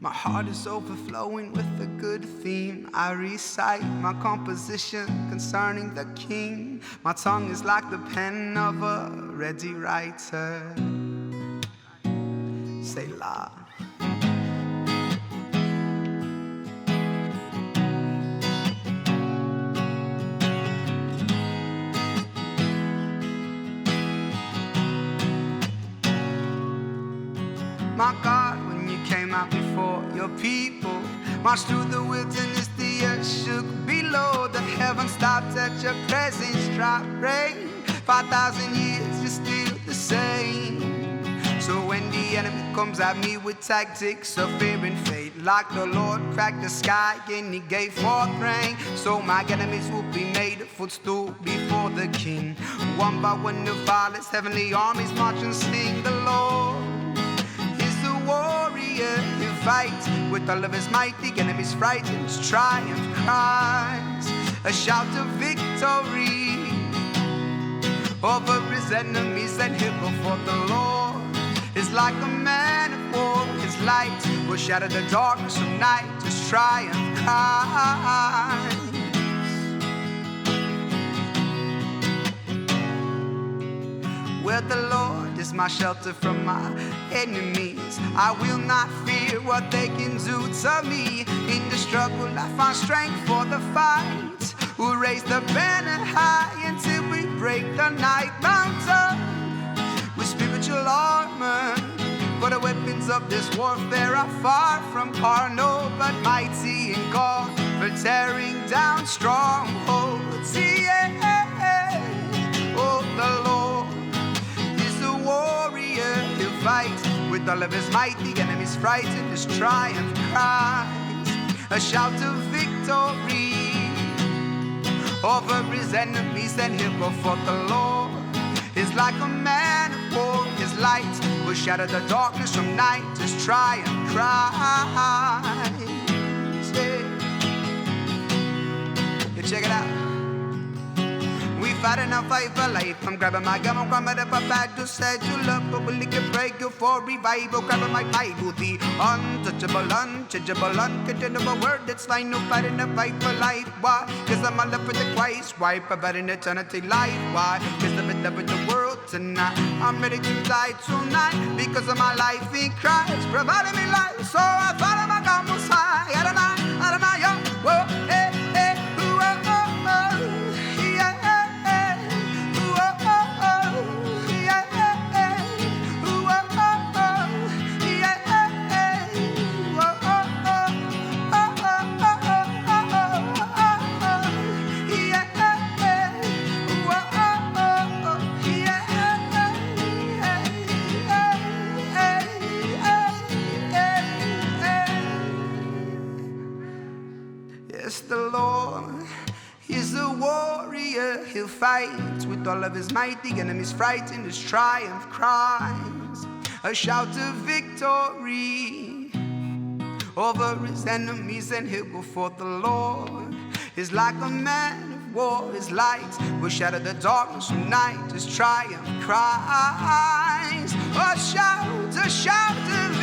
My heart is overflowing with a good theme. I recite my composition concerning the King. My tongue is like the pen of a ready writer. Selah. My God, when you came out before your people, marched through the wilderness, the earth shook below. The heavens stopped at your presence, dropped rain. 5,000 years, you're still the same. So when the enemy comes at me with tactics of fear and fate, like the Lord cracked the sky and he gave forth rain, so my enemies will be made a footstool before the King. One by one the violence, heavenly armies march and sing. The Lord warrior who fights with all of his might. The enemy's frightened, his triumph cries a shout of victory over his enemies, and he'll go forth. The Lord is like a man of war. His light will shatter the darkness of night. His triumph cries. Where the Lord is my shelter from my enemies, I will not fear what they can do to me. In the struggle I find strength for the fight. We'll raise the banner high until we break the night mountain with spiritual armor. For the weapons of this warfare are far from carnal, but mighty in God for tearing down strongholds. Yeah. Oh, the Lord warrior, he'll fight with all of his might. The enemy's frightened, his triumph cries a shout of victory over his enemies, and he'll go forth. The Lord is like a man of war. His light will shatter the darkness from night. His triumph cries. Yeah, check it out. We fighting a fight for life. I'm grabbing my gun, I'm grabbing up a bag to set you up, but we'll lick it, break you for revival. Grabbing my Bible, the untouchable, unchangeable, uncontainable word that's final. Fighting a fight for life. Why? Cause I'm all up with the Christ. Why? Providing eternity life. Why? Cause I'm in love with the world tonight. I'm ready to die tonight because of my life in Christ. Providing me life, so I follow my God most high. Adonai, Adonai, yo, whoa, eh, eh, ooh, oh, oh, oh, yeah. The Lord is a warrior, he'll fight with all of his might. The enemy's frightened, his triumph cries a shout of victory over his enemies, and he'll go forth. The Lord is like a man of war. His light will shatter the darkness from night. His triumph cries a shout of